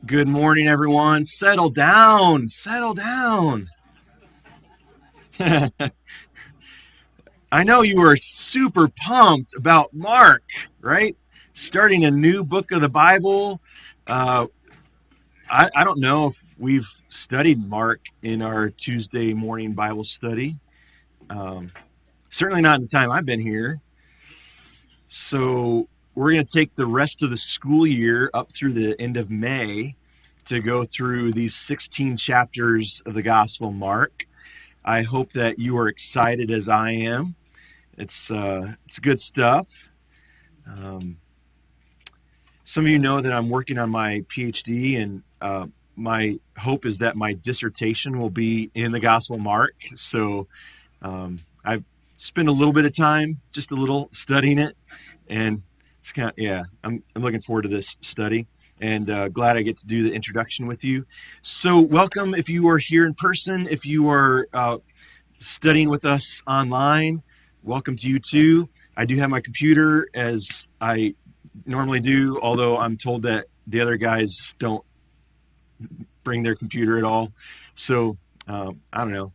Good morning, everyone. Settle down. Settle down. I know you were super pumped about Mark, right? Starting a new book of the Bible. Uh, I don't know if we've studied Mark in our Tuesday morning Bible study. Um, Certainly not in the time I've been here. So we're going to take the rest of the school year up through the end of May to go through these 16 chapters of the Gospel of Mark. I hope that you are excited as I am. It's good stuff. Um, some of you know that I'm working on my PhD, and my hope is that my dissertation will be in the Gospel of Mark. So I've spent a little bit of time, just a little, studying it, and it's kind of yeah. I'm looking forward to this study, and glad I get to do the introduction with you. So welcome if you are here in person. If you are studying with us online, welcome to you too. I do have my computer as I normally do, although I'm told that the other guys don't bring their computer at all. So I don't know.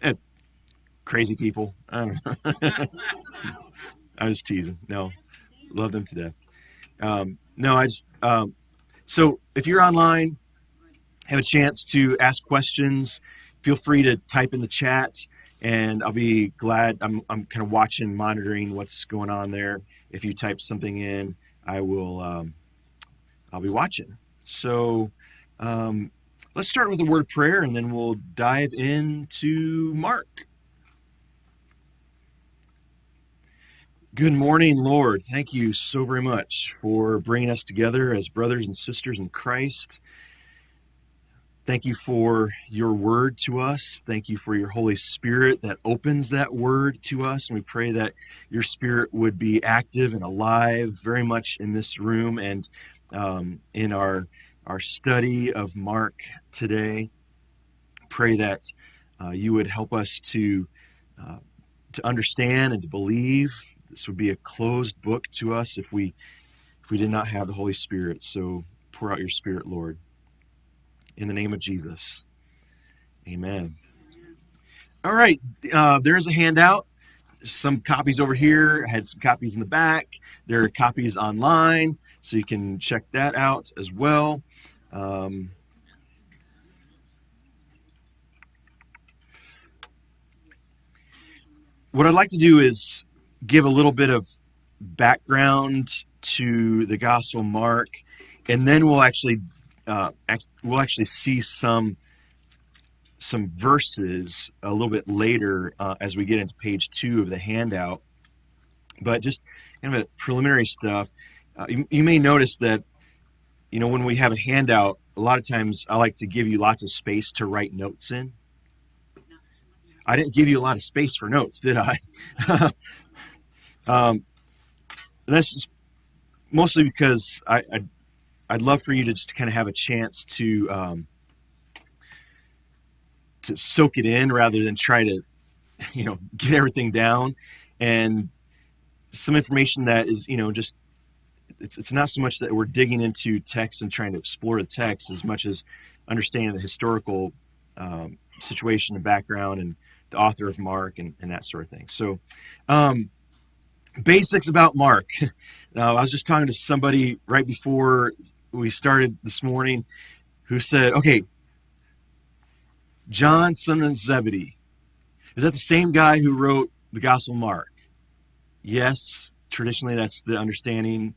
Eh, Crazy people. I don't know. I'm just teasing. No, love them to death. No, I just so if you're online, have a chance to ask questions, feel free to type in the chat, and I'll be glad. I'm kind of watching, monitoring what's going on there. If you type something in, I'll be watching. So let's start with a word of prayer, and then we'll dive into Mark. Good morning, Lord. Thank you so very much for bringing us together as brothers and sisters in Christ. Thank you for your word to us. Thank you for your Holy Spirit that opens that word to us. And we pray that your Spirit would be active and alive very much in this room and in our study of Mark today. Pray that you would help us to understand and to believe. This would be a closed book to us if we did not have the Holy Spirit. So pour out your Spirit, Lord. In the name of Jesus. Amen. All right. There's a handout. Some copies over here. I had some copies in the back. There are copies online, so you can check that out as well. What I'd like to do is give a little bit of background to the Gospel of Mark, and then we'll actually see some verses a little bit later as we get into page 2 of the handout. But just kind of a preliminary stuff. You may notice that, when we have a handout, a lot of times I like to give you lots of space to write notes in. I didn't give you a lot of space for notes, did I? That's just mostly because I'd love for you to just kind of have a chance to soak it in rather than try to, get everything down. And some information that is, just it's not so much that we're digging into text and trying to explore the text as much as understanding the historical situation and background and the author of Mark and that sort of thing. So basics about Mark. I was just talking to somebody right before we started this morning who said, okay, John, son of Zebedee, is that the same guy who wrote the Gospel of Mark? Yes, traditionally that's the understanding.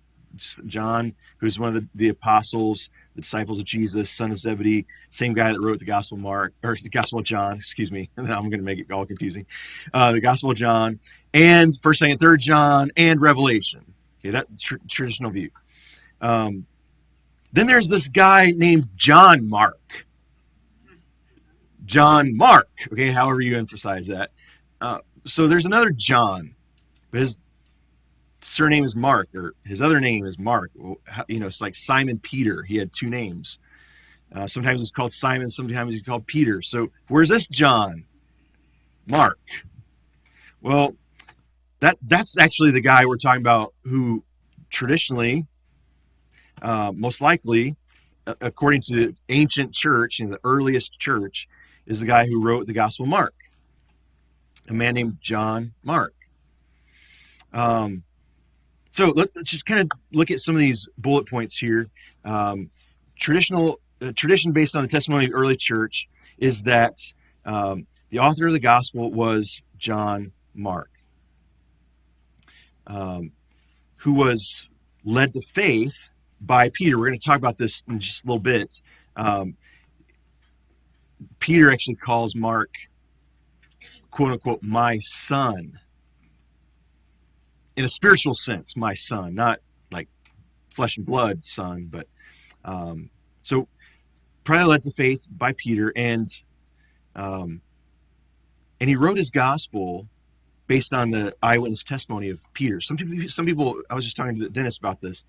John, who's one of the apostles, the disciples of Jesus, son of Zebedee, same guy that wrote the Gospel of Mark, or the Gospel of John, excuse me. And then I'm going to make it all confusing. The Gospel of John, and 1st, 2nd, 3rd John, and Revelation. Okay, that's traditional view. Then there's this guy named John Mark. John Mark, okay, however you emphasize that. So there's another John, but his surname is Mark, or his other name is Mark. It's like Simon Peter. He had two names. Sometimes he's called Simon, sometimes he's called Peter. So where's this John? Mark. Well, that's actually the guy we're talking about who traditionally, most likely, according to the ancient church, the earliest church, is the guy who wrote the Gospel of Mark, a man named John Mark. So let's just kind of look at some of these bullet points here. Tradition based on the testimony of the early church is that the author of the gospel was John Mark, who was led to faith by Peter. We're going to talk about this in just a little bit. Peter actually calls Mark, quote unquote, my son. In a spiritual sense, my son, not like flesh and blood son, but so probably led to faith by Peter, and he wrote his gospel based on the eyewitness testimony of Peter. Some people, I was just talking to Dennis about this.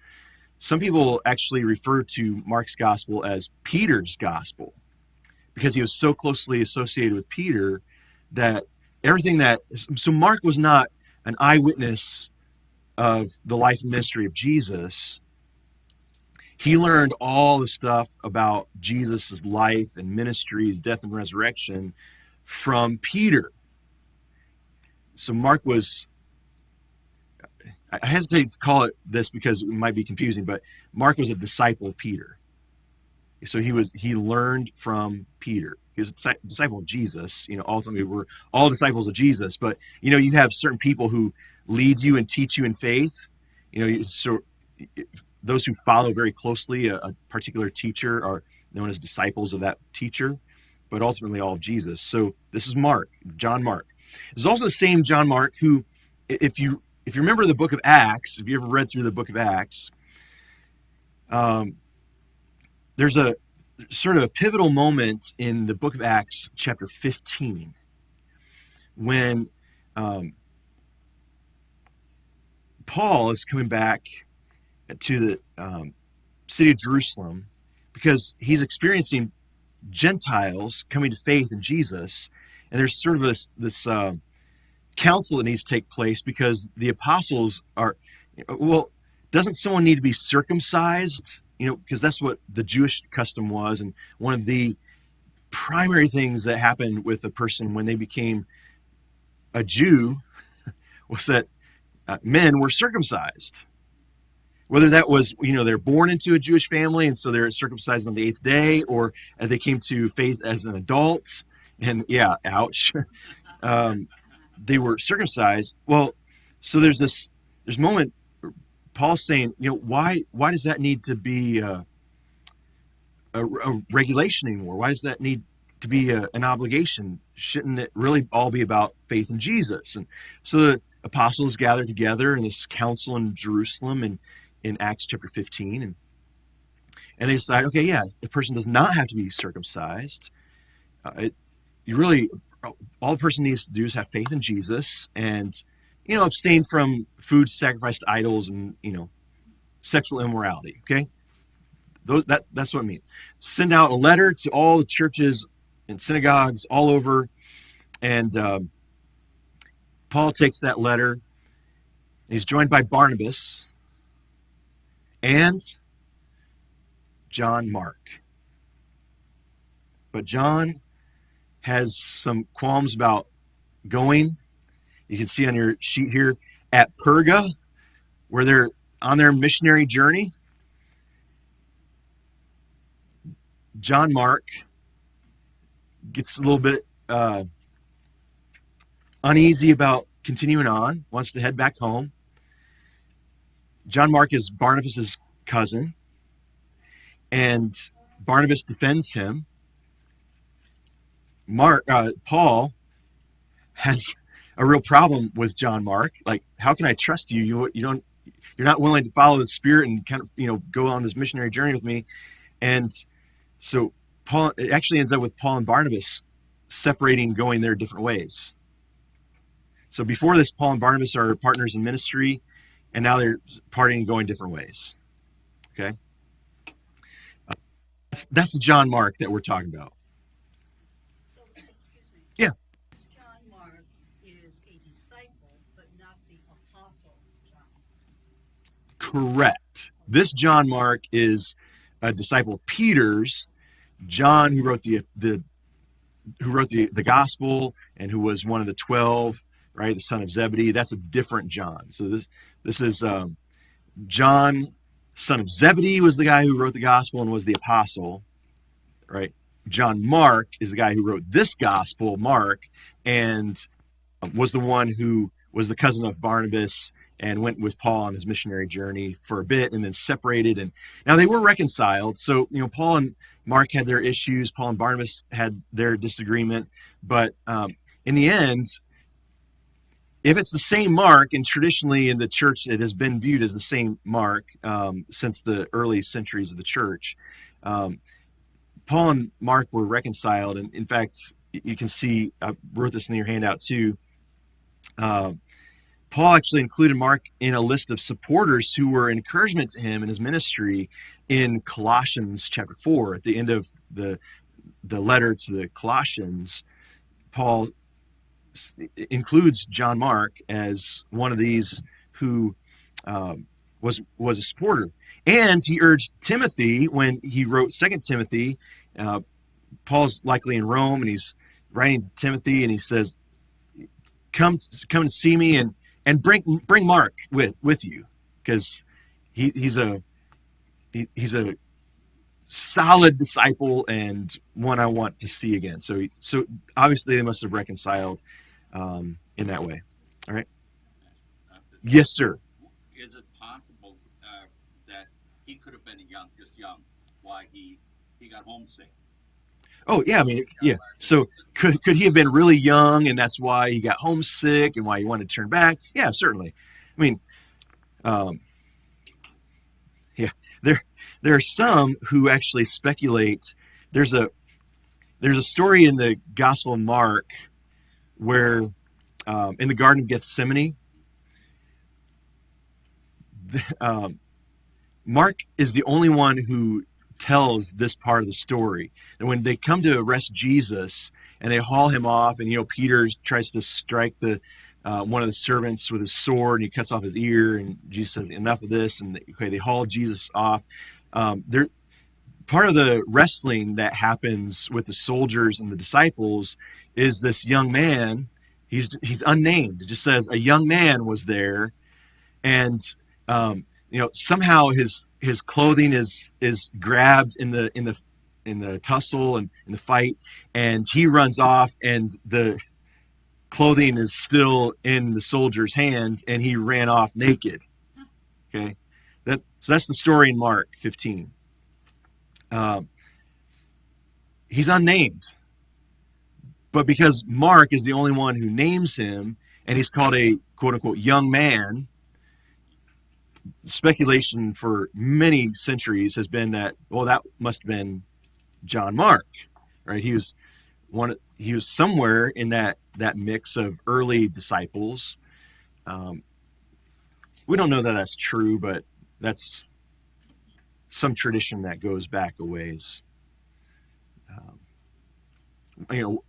Some people actually refer to Mark's gospel as Peter's gospel because he was so closely associated with Peter that everything that, so Mark was not an eyewitness of the life and ministry of Jesus. He learned all the stuff about Jesus' life and ministry, his death and resurrection from Peter. So Mark was, I hesitate to call it this because it might be confusing, but Mark was a disciple of Peter. So he learned from Peter. He was a disciple of Jesus. Ultimately we're all disciples of Jesus, but you have certain people who lead you and teach you in faith. So those who follow very closely a particular teacher are known as disciples of that teacher, but ultimately all of Jesus. So this is Mark, John Mark. There's also the same John Mark who, if you remember the book of Acts, if you ever read through the book of Acts, there's a sort of a pivotal moment in the book of Acts, chapter 15, when Paul is coming back to the city of Jerusalem because he's experiencing Gentiles coming to faith in Jesus, and there's sort of this council that needs to take place because the apostles are, doesn't someone need to be circumcised? Because that's what the Jewish custom was, and one of the primary things that happened with a person when they became a Jew was that men were circumcised. Whether that was, they're born into a Jewish family and so they're circumcised on the 8th day, or they came to faith as an adult, and ouch, they were circumcised. Well, so there's moment, Paul's saying, why does that need to be a regulation anymore? Why does that need to be an obligation? Shouldn't it really all be about faith in Jesus? And so the apostles gathered together in this council in Jerusalem and in Acts chapter 15, and they decide, the person does not have to be circumcised. All the person needs to do is have faith in Jesus and abstain from food sacrificed to idols and sexual immorality. Okay, that's what it means. Send out a letter to all the churches and synagogues all over, and Paul takes that letter. He's joined by Barnabas and John Mark. But John has some qualms about going. You can see on your sheet here at Perga, where they're on their missionary journey. John Mark gets a little bit uneasy about continuing on, wants to head back home. John Mark is Barnabas' cousin, and Barnabas defends him. Paul has a real problem with John Mark. Like, how can I trust you? You're not willing to follow the Spirit and kind of go on this missionary journey with me. And so it actually ends up with Paul and Barnabas separating, going their different ways. So before this, Paul and Barnabas are partners in ministry, and now they're parting and going different ways. Okay, that's the John Mark that we're talking about. So, excuse me. Yeah. John Mark is a disciple, but not the apostle John. Correct. This John Mark is a disciple of Peter's. John, who wrote the gospel and who was one of the 12, right, the son of Zebedee, that's a different John. So this is John, son of Zebedee, was the guy who wrote the gospel and was the apostle, right? John Mark is the guy who wrote this gospel, Mark, and was the one who was the cousin of Barnabas and went with Paul on his missionary journey for a bit and then separated. And now they were reconciled. So, Paul and Mark had their issues. Paul and Barnabas had their disagreement. But in the end, if it's the same Mark, and traditionally in the church it has been viewed as the same Mark since the early centuries of the church, Paul and Mark were reconciled. And in fact, you can see, I wrote this in your handout too, Paul actually included Mark in a list of supporters who were an encouragement to him in his ministry in Colossians chapter 4. At the end of the letter to the Colossians, Paul includes John Mark as one of these who was a supporter. And he urged Timothy when he wrote 2 Timothy. Paul's likely in Rome, and he's writing to Timothy, and he says, come and see me, and bring Mark with you, because he's a solid disciple and one I want to see again. So obviously they must have reconciled in that way. All right. Yes, sir. Is it possible that he could have been just young, why he got homesick? Oh, yeah, I mean, yeah. So could he have been really young, and that's why he got homesick and why he wanted to turn back? Yeah, certainly. I mean, yeah, there are some who actually speculate. There's a story in the Gospel of Mark where in the Garden of Gethsemane, Mark is the only one who tells this part of the story. And when they come to arrest Jesus and they haul him off, and Peter tries to strike the one of the servants with his sword, and he cuts off his ear, and Jesus says, enough of this, and they haul Jesus off. Part of the wrestling that happens with the soldiers and the disciples is this young man. He's unnamed. It just says a young man was there, and somehow his clothing is grabbed in the tussle and in the fight, and he runs off, and the clothing is still in the soldier's hand, and he ran off naked. Okay, so that's the story in Mark 15. He's unnamed, but because Mark is the only one who names him, and he's called a quote unquote young man, speculation for many centuries has been that, well, that must have been John Mark, right? He was somewhere in that mix of early disciples. We don't know that that's true, but that's some tradition that goes back a ways.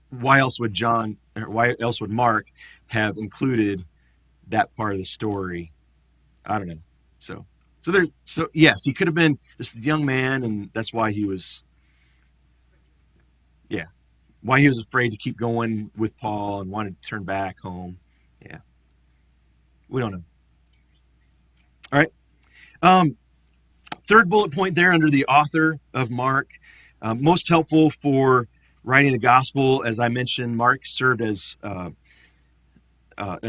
Why else would Mark have included that part of the story? I don't know. So yes, he could have been this young man, and that's why he was afraid to keep going with Paul and wanted to turn back home. Yeah, we don't know. All right. Third bullet point there under the author of Mark, most helpful for writing the gospel. As I mentioned, Mark served as a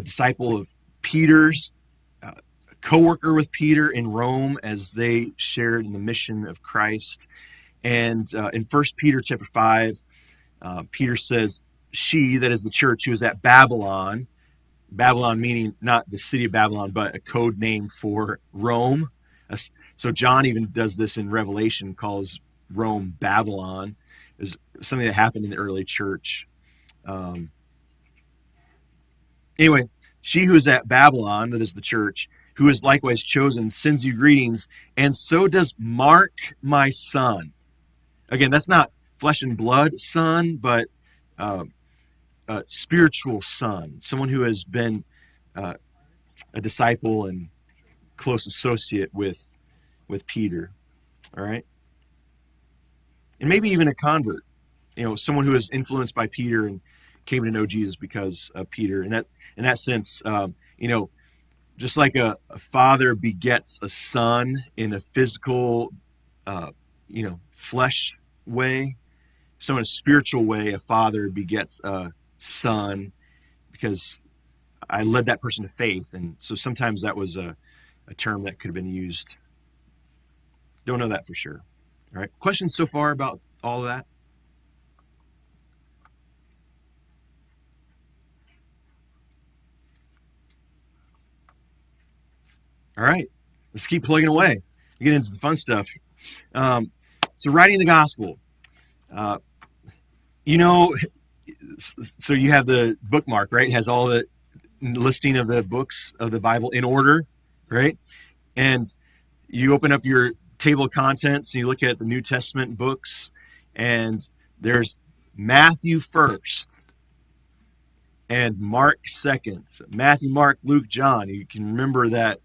disciple of Peter's, co-worker with Peter in Rome as they shared in the mission of Christ. And in 1 Peter chapter 5, Peter says, she, that is the church, who is at Babylon meaning not the city of Babylon, but a code name for Rome. So John even does this in Revelation, calls Rome Babylon. Is something that happened in the early church. Anyway, she who is at Babylon, that is the church, who is likewise chosen, sends you greetings, and so does Mark, my son. Again, that's not flesh and blood son, but a spiritual son, someone who has been a disciple and close associate with Peter. All right. and maybe even a convert, someone who was influenced by Peter and came to know Jesus because of Peter. And that, in that sense, just like a father begets a son in a physical, flesh way, so in a spiritual way, a father begets a son because I led that person to faith. And so sometimes that was a term that could have been used. Don't know that for sure. All right. Questions so far about all of that? All right. Let's keep plugging away. We get into the fun stuff. So writing the gospel. So you have the bookmark, right? It has all the listing of the books of the Bible in order, right? And you open up your table of contents and you look at the New Testament books, and there's Matthew first and Mark second. So Matthew, Mark, Luke, John. You can remember that.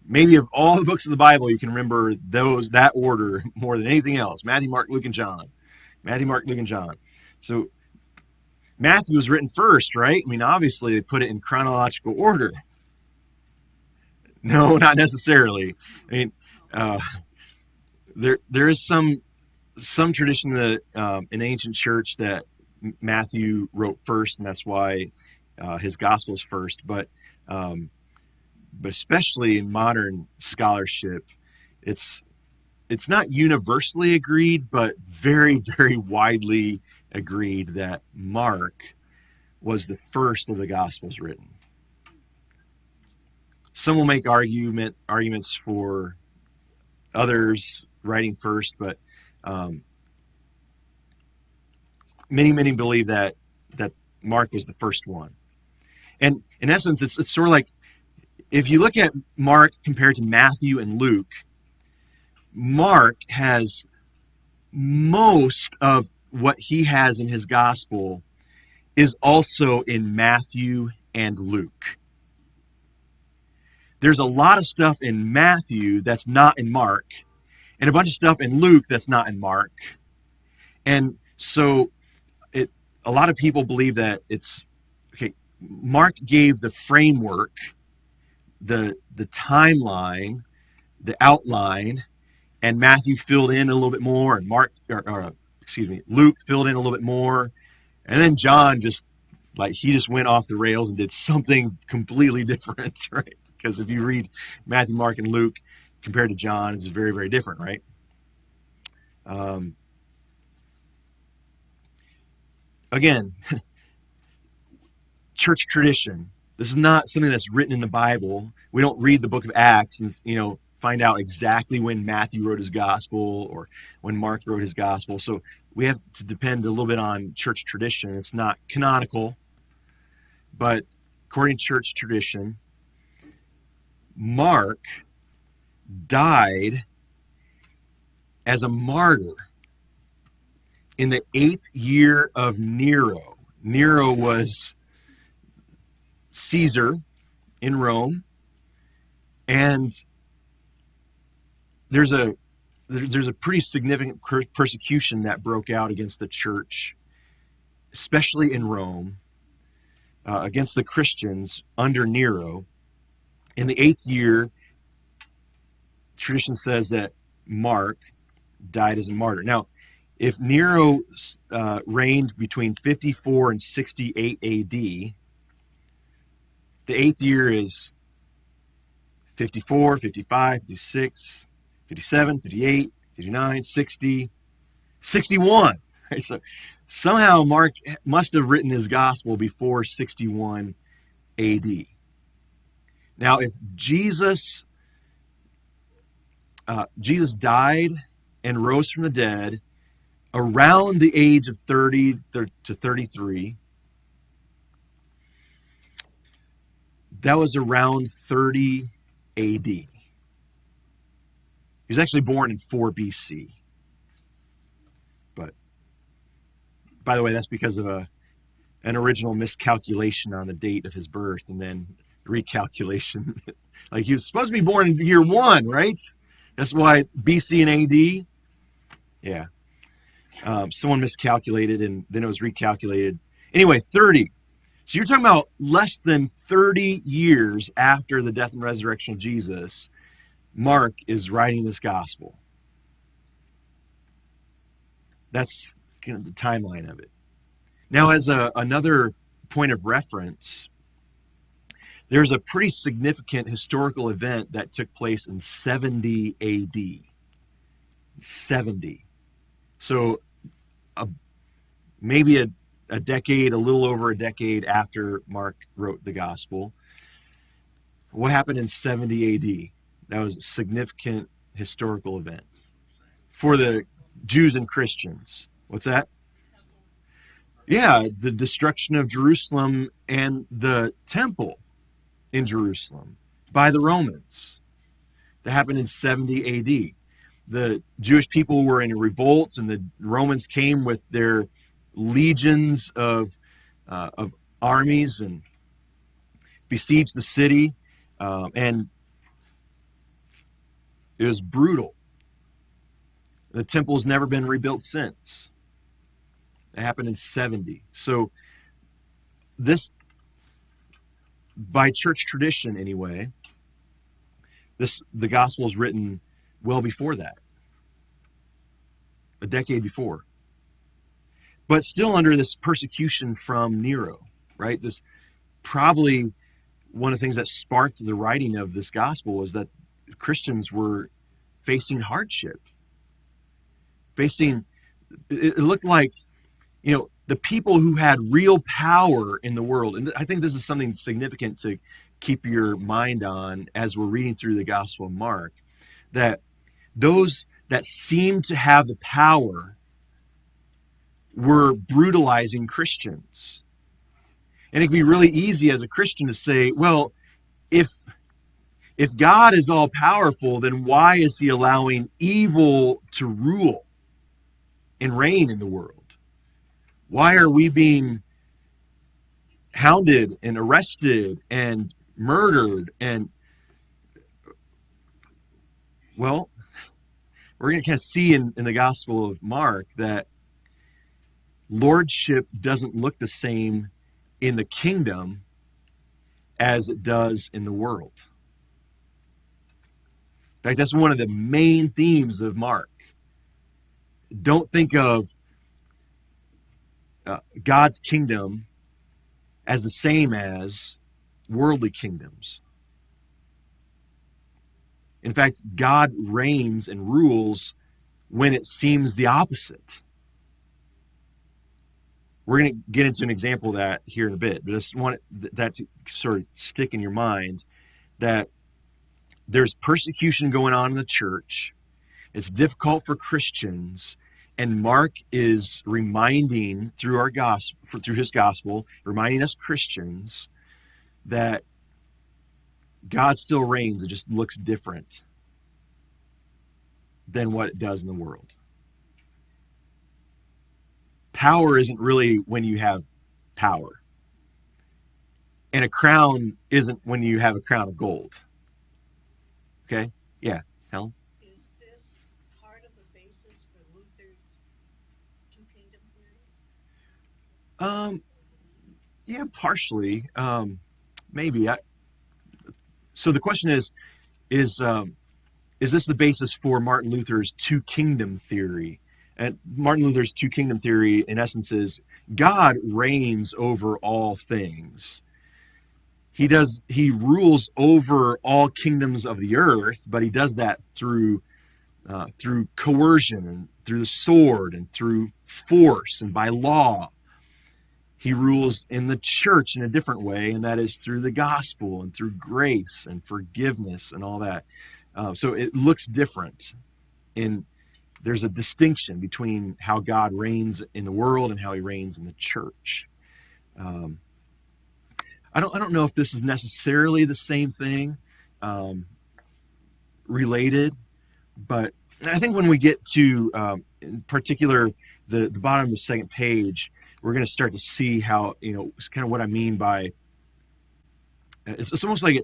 Maybe of all the books of the Bible, you can remember that order more than anything else. Matthew, Mark, Luke, and John. Matthew, Mark, Luke, and John. So Matthew was written first, right? I mean, obviously they put it in chronological order. No, not necessarily. I mean, there is some tradition that in ancient church that Matthew wrote first, and that's why his gospel is first. But especially in modern scholarship, it's not universally agreed, but very, very widely agreed that Mark was the first of the Gospels written. Some will make arguments for others writing first, but many believe that Mark was the first one. And in essence, it's sort of like if you look at Mark compared to Matthew and Luke, Mark has most of what he has in his gospel is also in Matthew and Luke. There's a lot of stuff in Matthew that's not in Mark, and a bunch of stuff in Luke that's not in Mark. And so a lot of people believe that Mark gave the framework, the timeline, the outline, and Matthew filled in a little bit more, and Luke filled in a little bit more, and then John just went off the rails and did something completely different, right? Because if you read Matthew, Mark, and Luke compared to John, it's very, very different, right? Again, church tradition. This is not something that's written in the Bible. We don't read the book of Acts and find out exactly when Matthew wrote his gospel or when Mark wrote his gospel. So we have to depend a little bit on church tradition. It's not canonical, but according to church tradition, Mark died as a martyr in the 8th year of Nero. Nero was Caesar in Rome, and there's a pretty significant persecution that broke out against the church, especially in Rome, against the Christians under Nero. In the 8th year, tradition says that Mark died as a martyr. Now, if Nero reigned between 54 and 68 AD, the 8th year is 54, 55, 56, 57, 58, 59, 60, 61. Right? So somehow Mark must have written his gospel before 61 AD. Now, if Jesus died and rose from the dead around the age of 30 to 33, that was around 30 AD. He was actually born in 4 BC. But, by the way, that's because of an original miscalculation on the date of his birth and then recalculation. Like he was supposed to be born in year 1, right? That's why BC and AD. Yeah. Someone miscalculated, and then it was recalculated. Anyway, 30. So you're talking about less than 30 years after the death and resurrection of Jesus, Mark is writing this gospel. That's kind of the timeline of it. Now, as another point of reference, there's a pretty significant historical event that took place in 70 AD. 70. So maybe a decade, a little over a decade after Mark wrote the gospel. What happened in 70 AD? That was a significant historical event for the Jews and Christians. What's that? Yeah, the destruction of Jerusalem and the temple in Jerusalem by the Romans. That happened in 70 AD. The Jewish people were in a revolt, and the Romans came with their legions of armies and besieged the city, and it was brutal. The temple has never been rebuilt since. It happened in 70. So this, by church tradition anyway, the gospel is written well before that, a decade before. But still under this persecution from Nero, right? This probably one of the things that sparked the writing of this gospel was that Christians were facing hardship. It looked like, the people who had real power in the world, and I think this is something significant to keep your mind on as we're reading through the Gospel of Mark, that those that seemed to have the power were brutalizing Christians. And it can be really easy as a Christian to say, well, if God is all powerful, then why is he allowing evil to rule and reign in the world? Why are we being hounded and arrested and murdered? And, well, we're going to kind of see in the Gospel of Mark that lordship doesn't look the same in the kingdom as it does in the world. In fact, that's one of the main themes of Mark. Don't think of God's kingdom as the same as worldly kingdoms. In fact, God reigns and rules when it seems the opposite. We're going to get into an example of that here in a bit, but I just want that to sort of stick in your mind that there's persecution going on in the church. It's difficult for Christians, and Mark is reminding through his gospel, reminding us Christians that God still reigns. It just looks different than what it does in the world. Power isn't really when you have power. And a crown isn't when you have a crown of gold. Okay? Yeah, Helen? Is this part of the basis for Luther's two-kingdom theory? Yeah, partially. Maybe. So the question is this the basis for Martin Luther's two-kingdom theory? And Martin Luther's two-kingdom theory, in essence, is God reigns over all things. He rules over all kingdoms of the earth, but he does that through coercion and through the sword and through force and by law. He rules in the church in a different way, and that is through the gospel and through grace and forgiveness and all that. So it looks different. There's a distinction between how God reigns in the world and how he reigns in the church. I don't know if this is necessarily the same thing, related, but I think when we get to, in particular, the bottom of the second page, we're going to start to see how, it's kind of what I mean by, it's almost like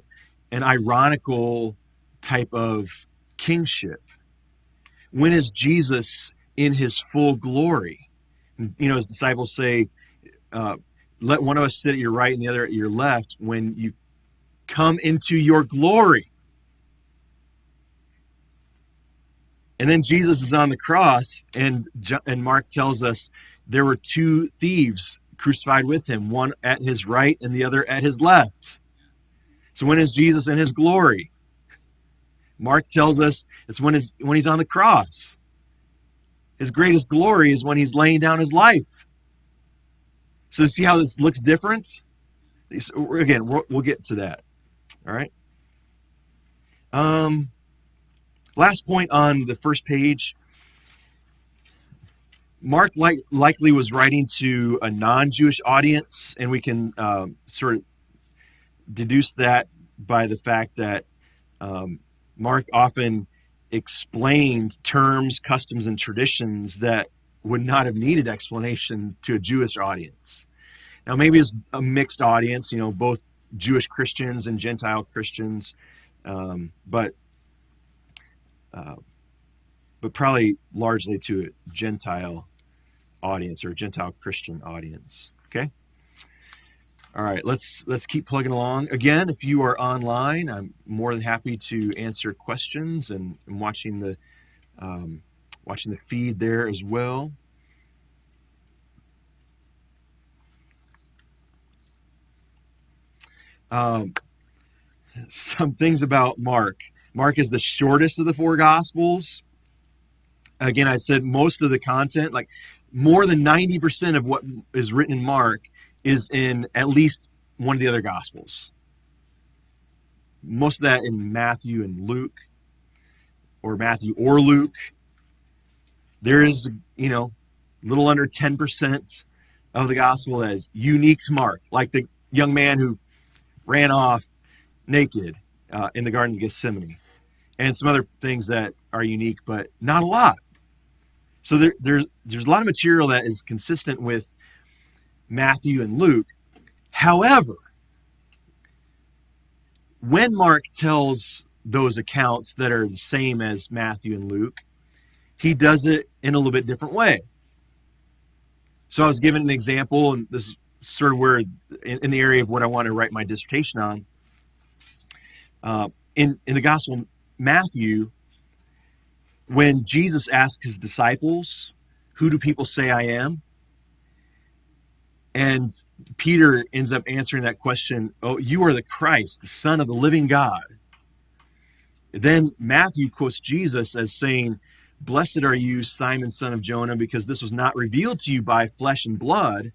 an ironical type of kingship. When is Jesus in his full glory. His disciples say, let one of us sit at your right and the other at your left when you come into your glory. And then Jesus is on the cross, and Mark tells us there were two thieves crucified with him, one at his right and the other at his left. So when is Jesus in his glory? Mark tells us it's when he's on the cross. His greatest glory is when he's laying down his life. So see how this looks different? Again, we'll get to that. All right. Last point on the first page. Mark likely was writing to a non-Jewish audience, and we can sort of deduce that by the fact that Mark often explained terms, customs, and traditions that would not have needed explanation to a Jewish audience. Now, maybe it's a mixed audience, both Jewish Christians and Gentile Christians, but probably largely to a Gentile audience or a Gentile Christian audience. Okay. All right, let's keep plugging along. Again, if you are online, I'm more than happy to answer questions, and I'm watching the feed there as well. Some things about Mark. Mark is the shortest of the four Gospels. Again, I said most of the content, like more than 90% of what is written in Mark, is in at least one of the other Gospels. Most of that in Matthew and Luke, or Matthew or Luke. There is, a little under 10% of the Gospel that is unique to Mark, like the young man who ran off naked in the Garden of Gethsemane, and some other things that are unique, but not a lot. So there's a lot of material that is consistent with Matthew and Luke. However, when Mark tells those accounts that are the same as Matthew and Luke, he does it in a little bit different way. So I was given an example, and this is sort of where in the area of what I want to write my dissertation on. In the Gospel of Matthew, when Jesus asked his disciples, "Who do people say I am?" And Peter ends up answering that question, "Oh, you are the Christ, the Son of the living God." Then Matthew quotes Jesus as saying, "Blessed are you, Simon, son of Jonah, because this was not revealed to you by flesh and blood,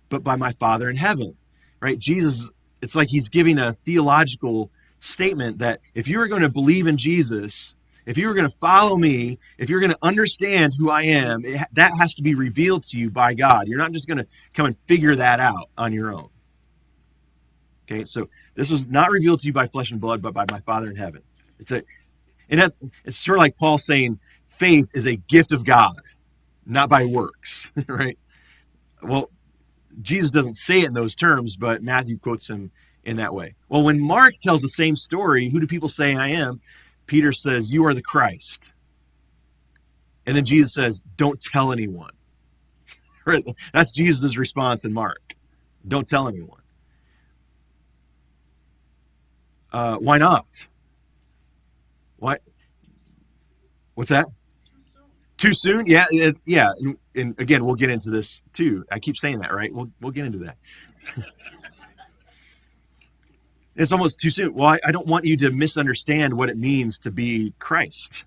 but by my Father in heaven." Right? Jesus, it's like he's giving a theological statement that if you are going to believe in Jesus, if you are going to follow me, if you're going to understand who I am, that has to be revealed to you by God. You're not just going to come and figure that out on your own. Okay, so this was not revealed to you by flesh and blood, but by my Father in heaven. It's sort of like Paul saying faith is a gift of God, not by works, right? Well, Jesus doesn't say it in those terms, but Matthew quotes him in that way. Well, when Mark tells the same story, who do people say I am? Peter says, "You are the Christ." And then Jesus says, "Don't tell anyone." Right? That's Jesus' response in Mark. Don't tell anyone. Why not? Why? What's that? Too soon? Yeah. And again, we'll get into this too. I keep saying that, right? We'll get into that. It's almost too soon. Well, I don't want you to misunderstand what it means to be Christ.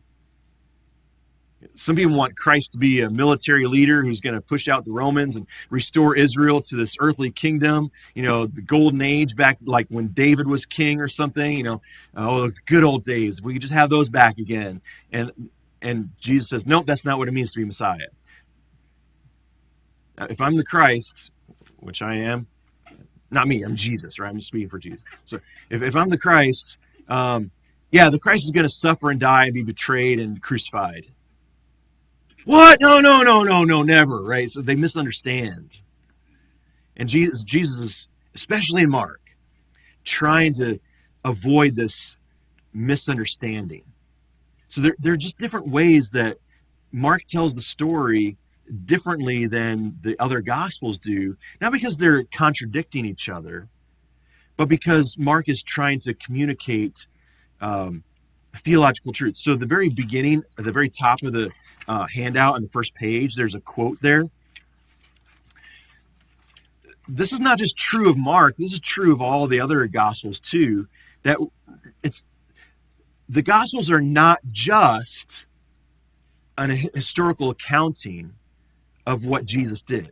Some people want Christ to be a military leader who's going to push out the Romans and restore Israel to this earthly kingdom, the golden age back like when David was king or something, the good old days. We could just have those back again. And Jesus says, nope, that's not what it means to be Messiah. If I'm the Christ, which I am, not me, I'm Jesus, right? I'm just speaking for Jesus. So if I'm the Christ, the Christ is going to suffer and die and be betrayed and crucified. What? No, never, right? So they misunderstand. And Jesus is, especially in Mark, trying to avoid this misunderstanding. So there are just different ways that Mark tells the story differently than the other gospels do, not because they're contradicting each other, but because Mark is trying to communicate theological truth. So, the very beginning, at the very top of the handout on the first page, there's a quote there. This is not just true of Mark, this is true of all the other gospels too, that it's the gospels are not just an historical accounting of what Jesus did.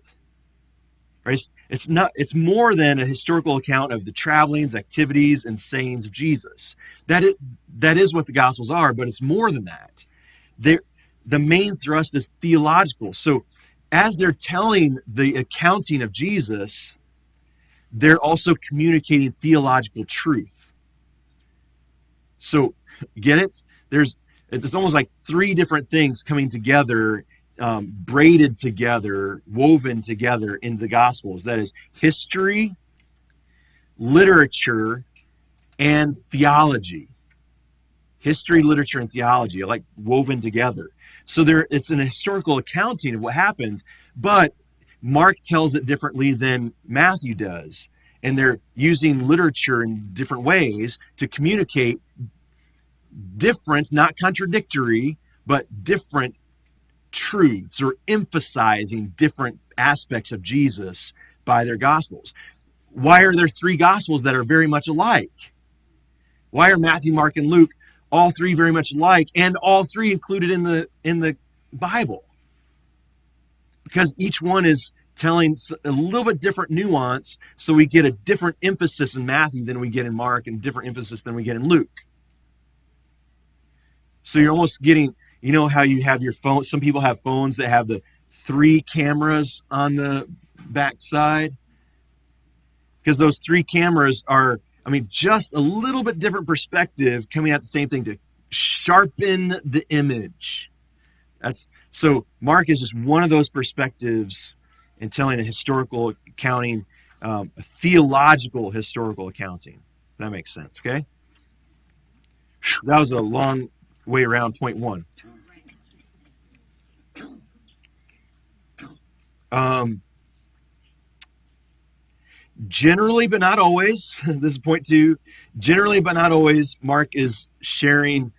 Right? It's more than a historical account of the travelings, activities, and sayings of Jesus. That is what the gospels are, but it's more than that. The main thrust is theological. So as they're telling the accounting of Jesus, they're also communicating theological truth. So get it? It's almost like three different things coming together, braided together, woven together in the Gospels. That is history, literature, and theology. History, literature, and theology are like woven together. So it's an historical accounting of what happened, but Mark tells it differently than Matthew does. And they're using literature in different ways to communicate different, not contradictory, but different truths, or emphasizing different aspects of Jesus by their gospels. Why are there three gospels that are very much alike? Why are Matthew, Mark, and Luke all three very much alike, and all three included in the Bible? Because each one is telling a little bit different nuance, so we get a different emphasis in Matthew than we get in Mark, and different emphasis than we get in Luke. So you're almost getting, you know how you have your phone, some people have phones that have the 3 cameras on the back side? Because those 3 cameras are, just a little bit different perspective coming at the same thing to sharpen the image. So Mark is just one of those perspectives in telling a historical accounting, a theological historical accounting. That makes sense, okay? That was a long way around point 1. Generally, but not always, this is point 2. Generally, but not always, Mark is sharing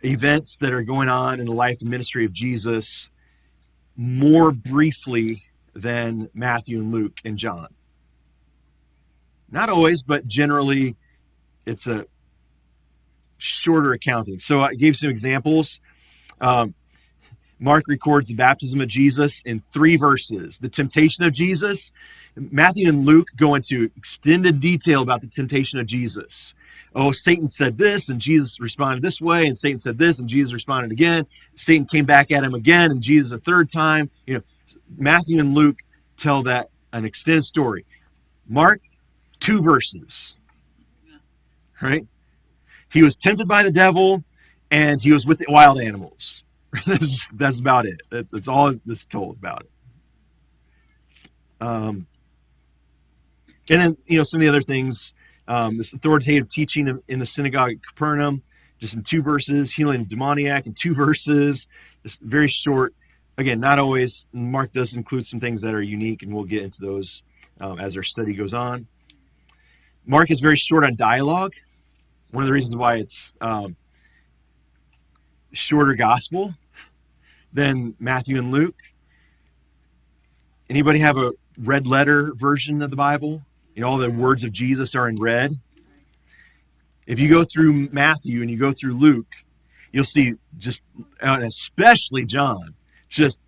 events that are going on in the life and ministry of Jesus more briefly than Matthew and Luke and John. Not always, but generally, it's a shorter accounting. So I gave some examples. Mark records the baptism of Jesus in 3 verses. The temptation of Jesus. Matthew and Luke go into extended detail about the temptation of Jesus. Oh, Satan said this, and Jesus responded this way, and Satan said this, and Jesus responded again. Satan came back at him again, and Jesus a third time. Matthew and Luke tell that an extended story. Mark, 2 verses. Right? He was tempted by the devil, and he was with the wild animals. That's about it. That's all that's told about it. And then, some of the other things, this authoritative teaching in the synagogue at Capernaum, just in 2 verses, healing a demoniac in 2 verses, just very short. Again, not always. Mark does include some things that are unique, and we'll get into those as our study goes on. Mark is very short on dialogue. One of the reasons why it's shorter gospel than Matthew and Luke. Anybody have a red letter version of the Bible? All the words of Jesus are in red. If you go through Matthew and you go through Luke, you'll see just, especially John, just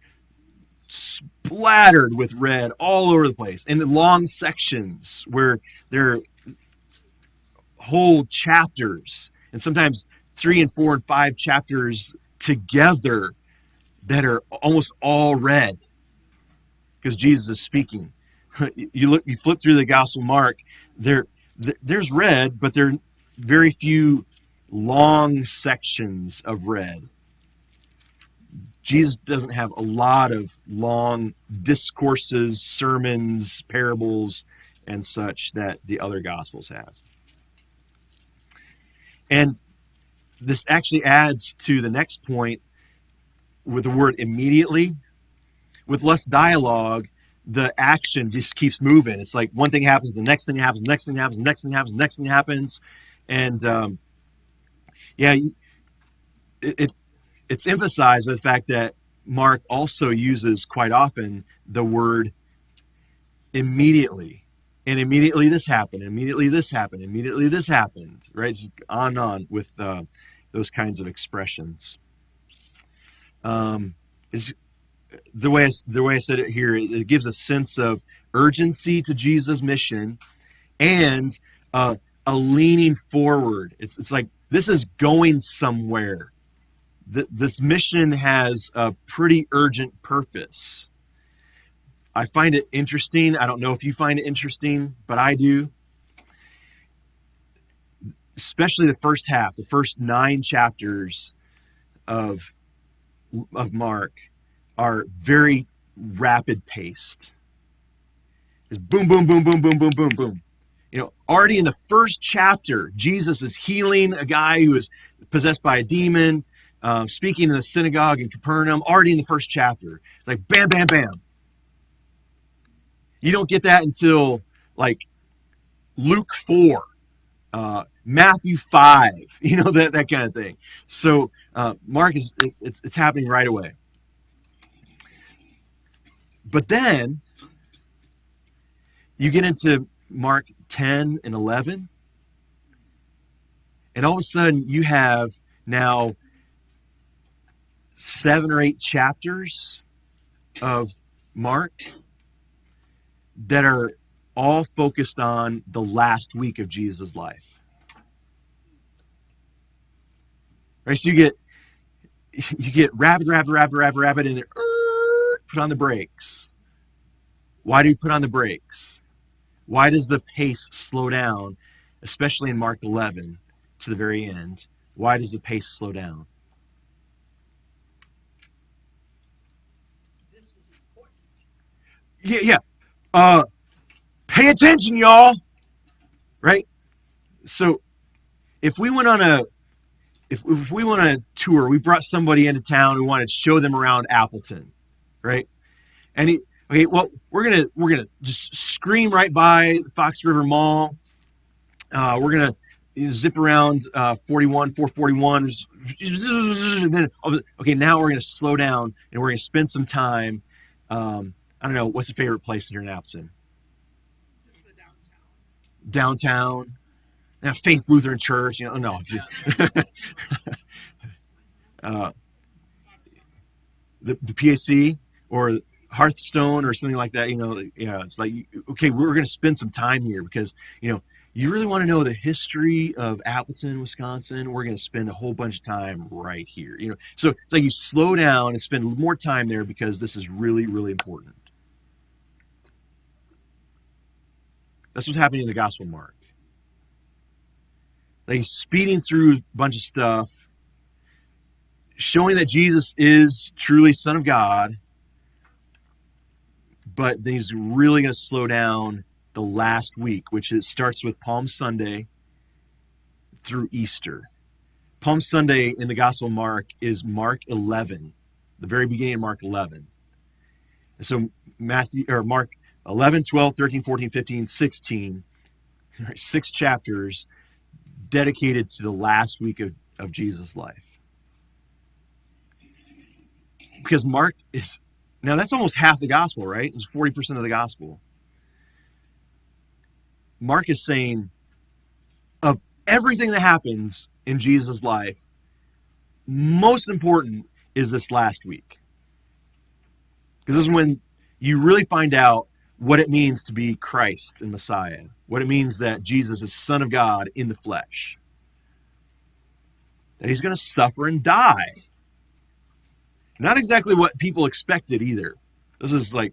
splattered with red all over the place. And the long sections where there are whole chapters, and sometimes 3 and 4 and 5 chapters together that are almost all red because Jesus is speaking. You flip through the Gospel of Mark, there's red, but there are very few long sections of red. Jesus doesn't have a lot of long discourses, sermons, parables, and such that the other Gospels have. And this actually adds to the next point. with the word immediately. With less dialogue, the action just keeps moving. It's like one thing happens, the next thing happens, the next thing happens, the next thing happens, the next thing happens, and yeah, it's emphasized by the fact that Mark also uses quite often the word immediately. And immediately this happened, immediately this happened, immediately this happened, right? Just on and on with those kinds of expressions. Is the way I said it here, it gives a sense of urgency to Jesus' mission and a leaning forward. It's like this is going somewhere. This mission has a pretty urgent purpose. I find it interesting. I don't know if you find it interesting, but I do. Especially the first half, the first 9 chapters of Mark are very rapid paced. It's boom, boom, boom, boom, boom, boom, boom, boom. Already in the first chapter, Jesus is healing a guy who is possessed by a demon, speaking in the synagogue in Capernaum, already in the first chapter. It's like bam, bam, bam. You don't get that until like Luke 4, Matthew 5, that kind of thing. So Mark it's happening right away. But then you get into Mark 10 and 11, and all of a sudden you have now 7 or 8 chapters of Mark that are all focused on the last week of Jesus' life. Right? So you get rapid, and then put on the brakes. Why do you put on the brakes? Why does the pace slow down, especially in Mark 11 to the very end? Why does the pace slow down? This is important. Yeah. Pay attention, y'all. Right? So if we went on a tour, we brought somebody into town, we wanted to show them around Appleton, right? And we're gonna just scream right by Fox River Mall. We're gonna zip around 441, and then now we're gonna slow down and we're gonna spend some time. I don't know, what's the favorite place here in Appleton? Just the downtown. Downtown. Faith Lutheran Church, no. The PAC or Hearthstone or something like that, it's like, okay, we're going to spend some time here because, you really want to know the history of Appleton, Wisconsin. We're going to spend a whole bunch of time right here, So it's like you slow down and spend more time there because this is really, really important. That's what's happening in the Gospel of Mark. Like he's speeding through a bunch of stuff, showing that Jesus is truly Son of God, but then he's really going to slow down the last week, which it starts with Palm Sunday through Easter. Palm Sunday in the Gospel of Mark is Mark 11, the very beginning of Mark 11. And so Mark 11, 12, 13, 14, 15, 16, 6 chapters dedicated to the last week of Jesus' life. Because Mark is, now that's almost half the gospel, right? It's 40% of the gospel. Mark is saying of everything that happens in Jesus' life, most important is this last week. Because this is when you really find out what it means to be Christ and Messiah, what it means that Jesus is Son of God in the flesh, that he's going to suffer and die. Not exactly what people expected either. This is like,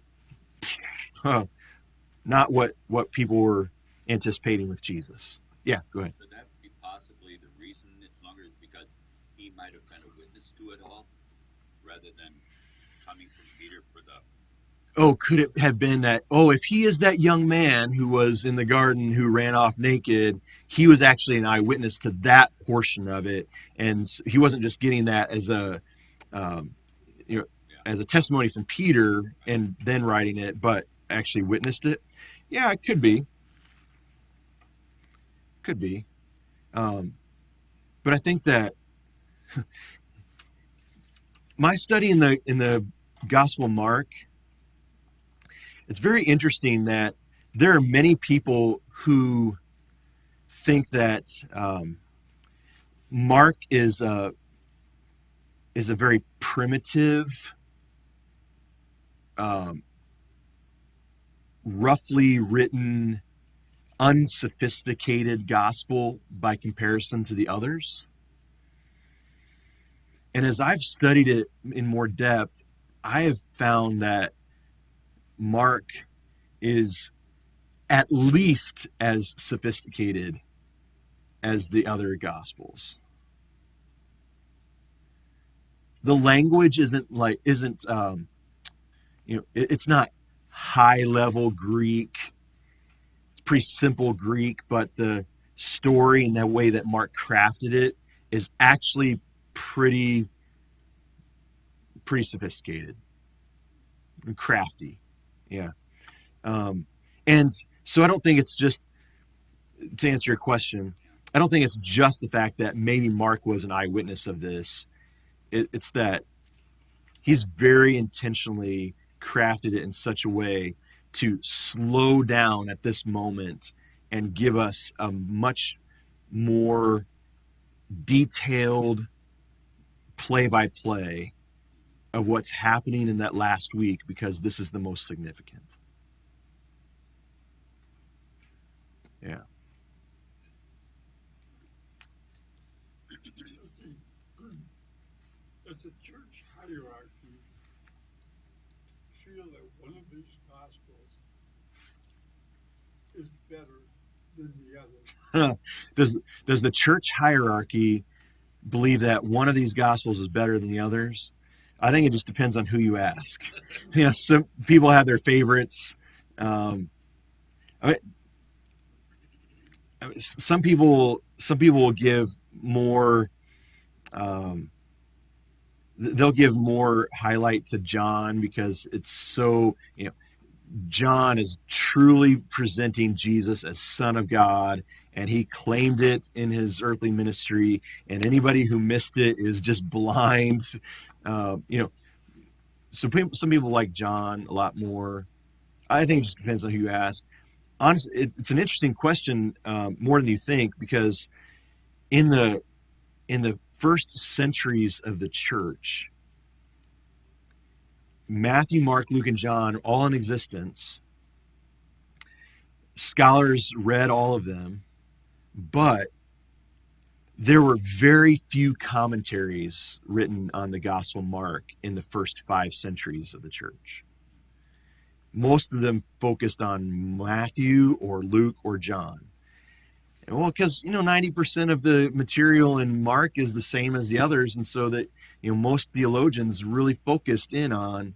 not what people were anticipating with Jesus. Yeah, go ahead. Could that be possibly the reason it's longer is because he might have been a witness to it all rather than coming from Peter for the... Oh, could it have been that, if he is that young man who was in the garden who ran off naked, he was actually an eyewitness to that portion of it. And he wasn't just getting that as a, you know, Yeah. as a testimony from Peter and then writing it, but actually witnessed it. Yeah, it could be. Could be. But I think that my study in the Gospel of Mark, it's very interesting that there are many people who think that Mark is a very primitive, um, roughly written, unsophisticated gospel by comparison to the others. And as I've studied it in more depth, I have found that Mark is at least as sophisticated as the other gospels. The language isn't it's not high level Greek. It's pretty simple Greek, but the story and the way that Mark crafted it is actually pretty sophisticated and crafty. Yeah. And so I don't think it's just, to answer your question, I don't think it's just the fact that maybe Mark was an eyewitness of this. It's that he's very intentionally crafted it in such a way to slow down at this moment and give us a much more detailed play by play of what's happening in that last week, because this is the most significant. Yeah. Does the church hierarchy feel that one of these gospels is better than the other? Does the church hierarchy believe that one of these gospels is better than the others? I think it just depends on who you ask. Some people have their favorites. Um, I mean, some people will give more. Um, they'll give more highlight to John because it's so, John is truly presenting Jesus as Son of God, and he claimed it in his earthly ministry, and anybody who missed it is just blind. So some people like John a lot more. I think it just depends on who you ask. Honestly, it's an interesting question, more than you think, because in the first centuries of the church, Matthew, Mark, Luke, and John, all in existence. Scholars read all of them, but there were very few commentaries written on the Gospel of Mark in the first 5 centuries of the church. Most of them focused on Matthew or Luke or John. Well, because 90% of the material in Mark is the same as the others, and so that most theologians really focused in on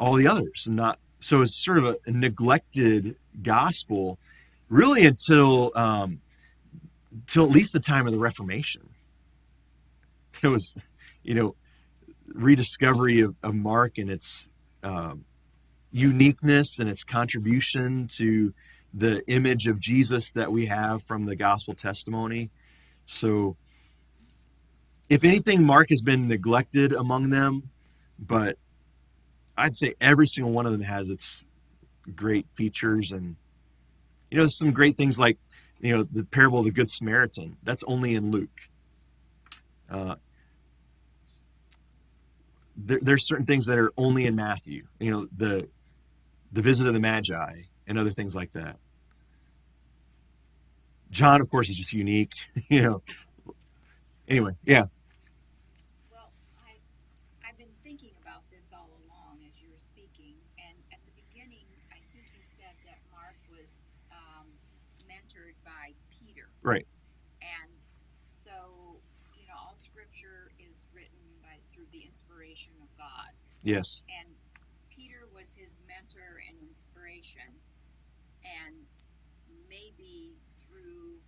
all the others, and not so it's sort of a neglected gospel, really until at least the time of the Reformation. It was, rediscovery of Mark and its uniqueness and its contribution to the image of Jesus that we have from the gospel testimony. So, if anything, Mark has been neglected among them, but I'd say every single one of them has its great features. And there's some great things like the parable of the Good Samaritan. That's only in Luke. There's certain things that are only in Matthew. The visit of the Magi and other things like that. John, of course, is just unique. Anyway, yeah. Well, I've been thinking about this all along as you were speaking, and at the beginning, I think you said that Mark was mentored by Peter. Right. And so, all Scripture is written through the inspiration of God. Yes. And Peter was his mentor and inspiration, and maybe through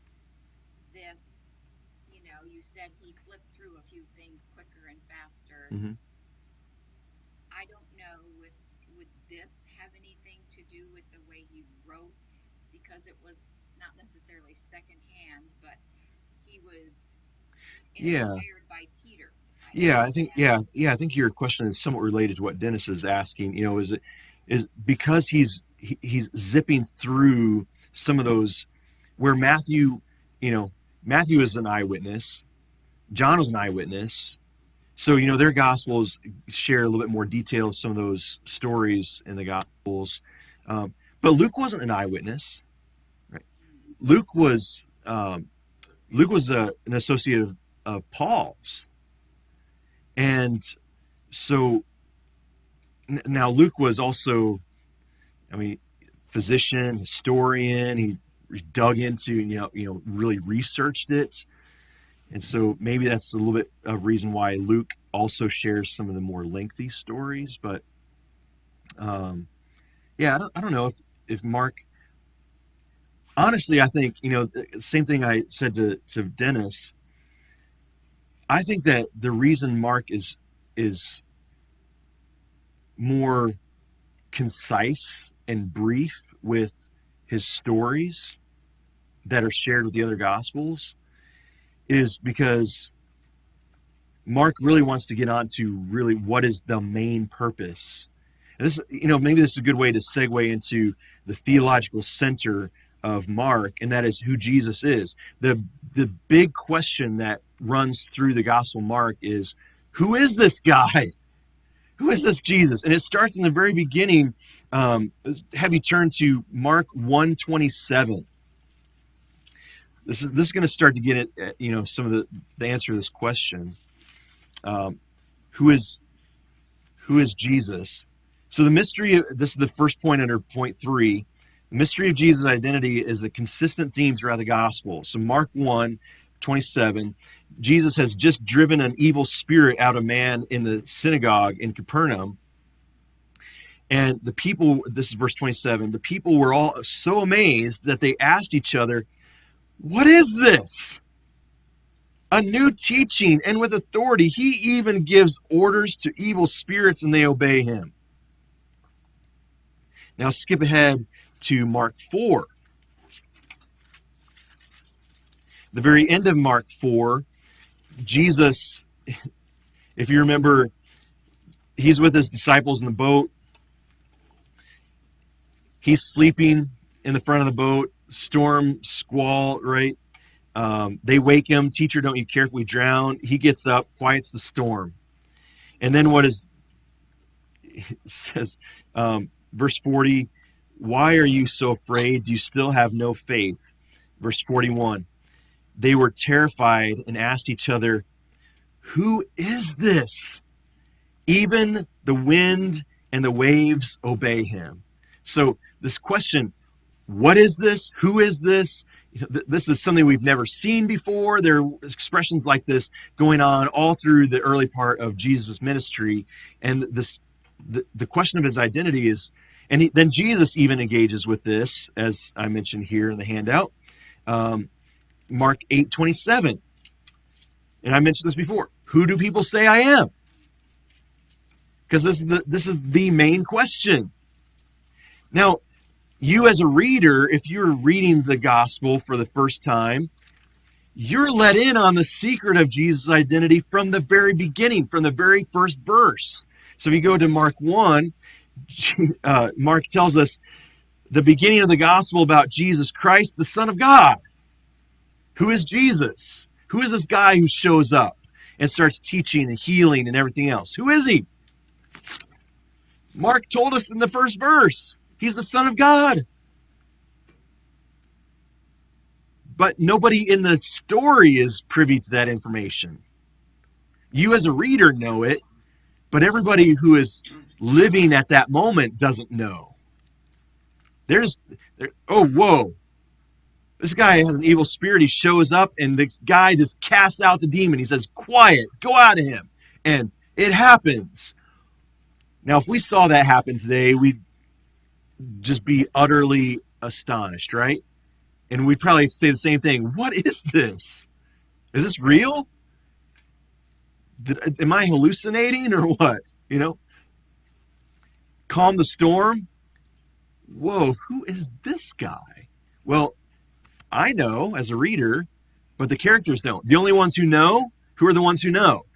this, you said he flipped through a few things quicker and faster. Mm-hmm. I don't know, would this have anything to do with the way he wrote? Because it was not necessarily secondhand, but he was inspired by Peter. I think your question is somewhat related to what Dennis is asking. Is because he's zipping through some of those where Matthew is an eyewitness, John was an eyewitness, so their gospels share a little bit more detail of some of those stories in the gospels, but Luke wasn't an eyewitness, right? Luke was an associate of Paul's. And so now Luke was also, physician, historian. He dug into, really researched it. And so maybe that's a little bit of reason why Luke also shares some of the more lengthy stories. But I don't know if Mark, honestly, I think, same thing I said to Dennis. I think that the reason Mark is more concise and brief with his stories that are shared with the other gospels is because Mark really wants to get on to really what is the main purpose. And this, maybe this is a good way to segue into the theological center of Mark, and that is who Jesus is. The big question that runs through the Gospel of Mark is, who is this guy? Who is this Jesus? And it starts in the very beginning. Have you turn to Mark 1:27. This is going to start to get at some of the answer to this question. Who is Jesus? So the mystery. This is the first point under point 3. The mystery of Jesus' identity is a consistent theme throughout the gospel. So Mark 1:27, Jesus has just driven an evil spirit out of a man in the synagogue in Capernaum. And the people, this is verse 27, the people were all so amazed that they asked each other, "What is this? A new teaching, and with authority. He even gives orders to evil spirits and they obey him." Now skip ahead to Mark 4. The very end of Mark 4, Jesus, if you remember, he's with his disciples in the boat. He's sleeping in the front of the boat, storm, squall, right? They wake him, "Teacher, don't you care if we drown?" He gets up, quiets the storm. And then it says, verse 40, "Why are you so afraid? Do you still have no faith?" Verse 41, they were terrified and asked each other, "Who is this? Even the wind and the waves obey him." So this question, what is this? Who is this? This is something we've never seen before. There are expressions like this going on all through the early part of Jesus' ministry. And the question of his identity is, and then Jesus even engages with this, as I mentioned here in the handout. Mark 8:27. And I mentioned this before. Who do people say I am? Because this is the main question. Now, you as a reader, if you're reading the gospel for the first time, you're let in on the secret of Jesus' identity from the very beginning, from the very first verse. So if you go to Mark 1, Mark tells us the beginning of the gospel about Jesus Christ, the Son of God. Who is Jesus? Who is this guy who shows up and starts teaching and healing and everything else? Who is he? Mark told us in the first verse, he's the Son of God. But nobody in the story is privy to that information. You as a reader know it, but everybody who is living at that moment doesn't know. Whoa. This guy has an evil spirit. He shows up and the guy just casts out the demon. He says, "Quiet, go out of him." And it happens. Now, if we saw that happen today, we'd just be utterly astonished, right? And we'd probably say the same thing. What is this? Is this real? Am I hallucinating or what? Calm the storm. Whoa, who is this guy? Well, I know as a reader, but the characters don't. The only ones who know, who are the ones who know?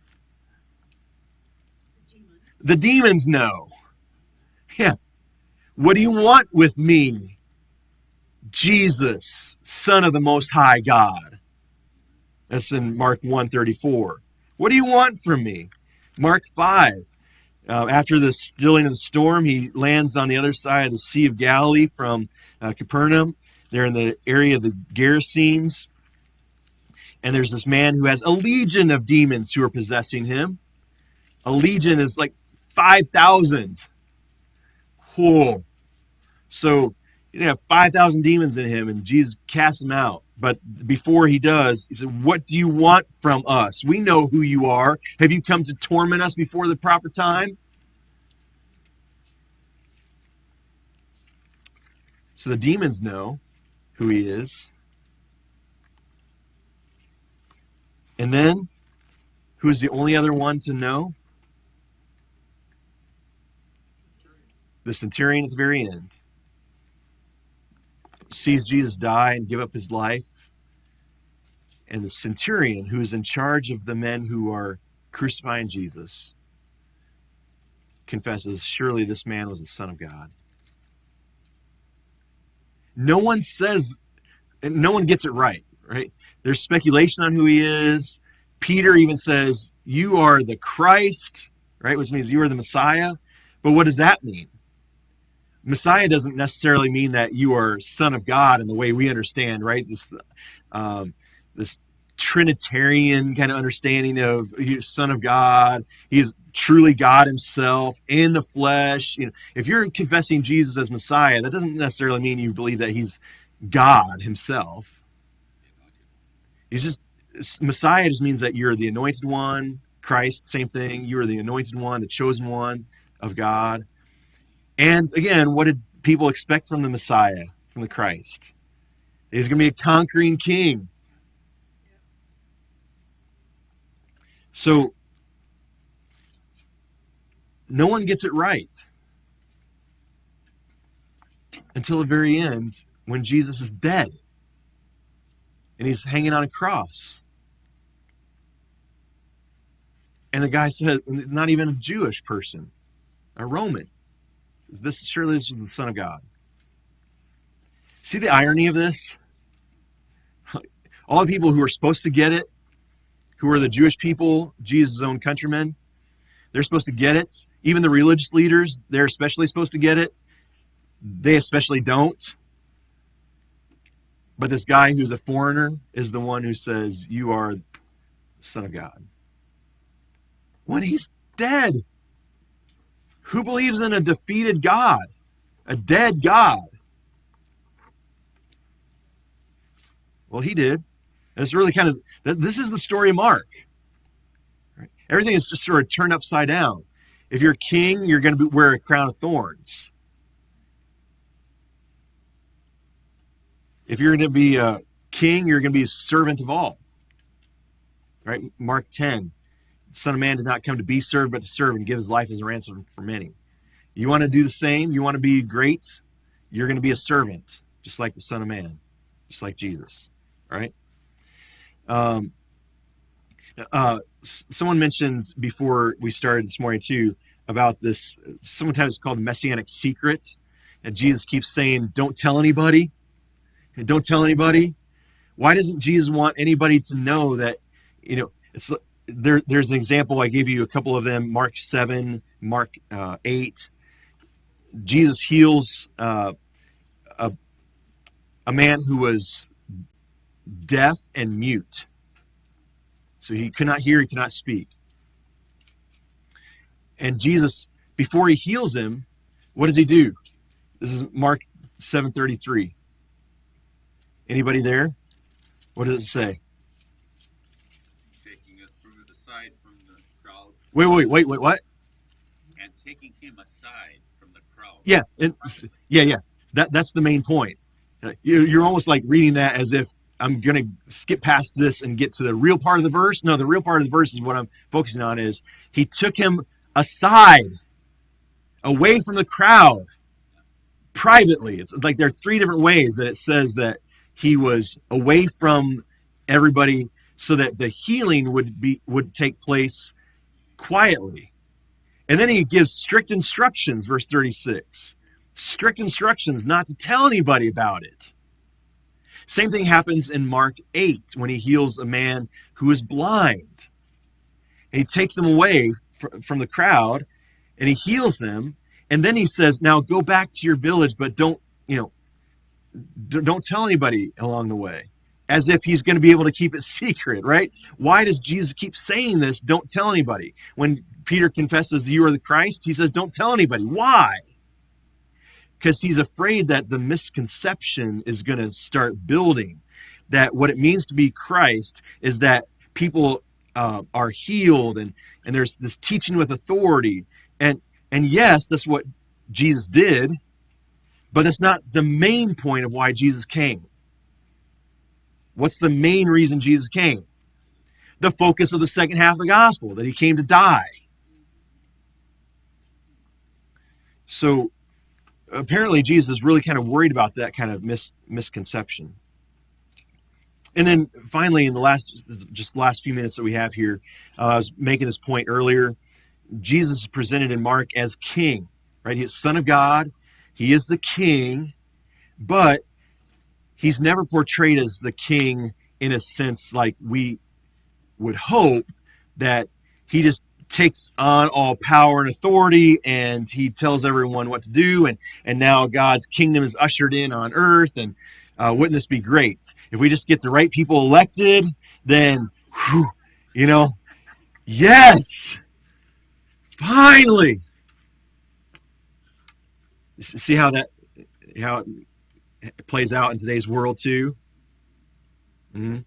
The demons know. Yeah. What do you want with me? Jesus, Son of the Most High God. That's in Mark 1:34. What do you want from me? Mark 5. After the stilling of the storm, he lands on the other side of the Sea of Galilee from Capernaum. They're in the area of the Gerasenes. And there's this man who has a legion of demons who are possessing him. A legion is like 5,000. Whoa. So you have 5,000 demons in him, and Jesus casts them out. But before he does, he said, what do you want from us? We know who you are. Have you come to torment us before the proper time? So the demons know who he is. And then, who is the only other one to know? The centurion at the very end. Sees Jesus die and give up his life. And the centurion, who is in charge of the men who are crucifying Jesus, confesses, surely this man was the Son of God. No one says, no one gets it right? There's speculation on who he is. Peter even says, you are the Christ, right? Which means you are the Messiah. But what does that mean? Messiah doesn't necessarily mean that you are Son of God in the way we understand, right? This Trinitarian kind of understanding of Son of God. He is truly God himself in the flesh. If you're confessing Jesus as Messiah, that doesn't necessarily mean you believe that he's God himself. Messiah just means that you're the anointed one. Christ, same thing. You are the anointed one, the chosen one of God. And again, what did people expect from the Messiah, from the Christ? He's going to be a conquering king. So, no one gets it right until the very end when Jesus is dead and he's hanging on a cross. And the guy said, not even a Jewish person, a Roman, says, surely this was the Son of God. See the irony of this? All the people who are supposed to get it, who are the Jewish people, Jesus' own countrymen, they're supposed to get it. Even the religious leaders, they're especially supposed to get it. They especially don't. But this guy who's a foreigner is the one who says, you are the Son of God. When he's dead, who believes in a defeated God? A dead God? Well, he did. And it's really kind of, this is the story of Mark. Right? Everything is just sort of turned upside down. If you're a king, you're going to wear a crown of thorns. If you're going to be a king, you're going to be a servant of all. Right? Mark 10. The Son of Man did not come to be served, but to serve and give his life as a ransom for many. You want to do the same? You want to be great? You're going to be a servant, just like the Son of Man, just like Jesus. All right? Someone mentioned before we started this morning too about this, sometimes it's called the messianic secret, and Jesus keeps saying, don't tell anybody, don't tell anybody. Why doesn't Jesus want anybody to know that, it's there's an example, I gave you a couple of them, Mark 7, Mark 8. Jesus heals a man who was deaf and mute. So he could not hear, he could not speak. And Jesus, before he heals him, what does he do? This is Mark 7:33. Anybody there? What does it say? Taking it through the side from the crowd. Wait, what? And taking him aside from the crowd. Yeah. That's the main point. You're almost like reading that as if I'm going to skip past this and get to the real part of the verse. No, the real part of the verse is what I'm focusing on is he took him aside, away from the crowd, privately. It's like there are three different ways that it says that he was away from everybody so that the healing would take place quietly. And then he gives strict instructions, verse 36. Strict instructions not to tell anybody about it. Same thing happens in Mark 8 when he heals a man who is blind. And he takes them away from the crowd and he heals them. And then he says, now go back to your village, but don't tell anybody along the way, as if he's going to be able to keep it secret, right? Why does Jesus keep saying this? Don't tell anybody. When Peter confesses you are the Christ, he says, don't tell anybody. Why? Because he's afraid that the misconception is going to start building, that what it means to be Christ is that people are healed and there's this teaching with authority. And yes, that's what Jesus did, but it's not the main point of why Jesus came. What's the main reason Jesus came? The focus of the second half of the gospel, that he came to die. So apparently Jesus is really kind of worried about that kind of misconception. And then finally, in the last few minutes that we have here, I was making this point earlier. Jesus is presented in Mark as king, right? He's Son of God. He is the king, but he's never portrayed as the king in a sense like we would hope, that he just takes on all power and authority and he tells everyone what to do, and now God's kingdom is ushered in on earth, and wouldn't this be great? If we just get the right people elected, then, yes, finally. See how it plays out in today's world too? Mm-hmm.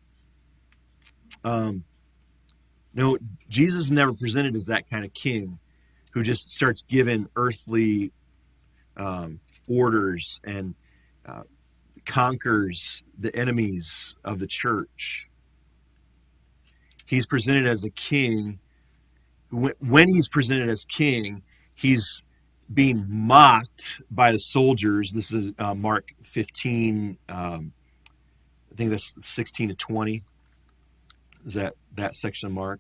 No, Jesus is never presented as that kind of king who just starts giving earthly orders and conquers the enemies of the church. He's presented as a king. When he's presented as king, he's being mocked by the soldiers. This is Mark 15, I think that's 16 to 20. Is that section of Mark?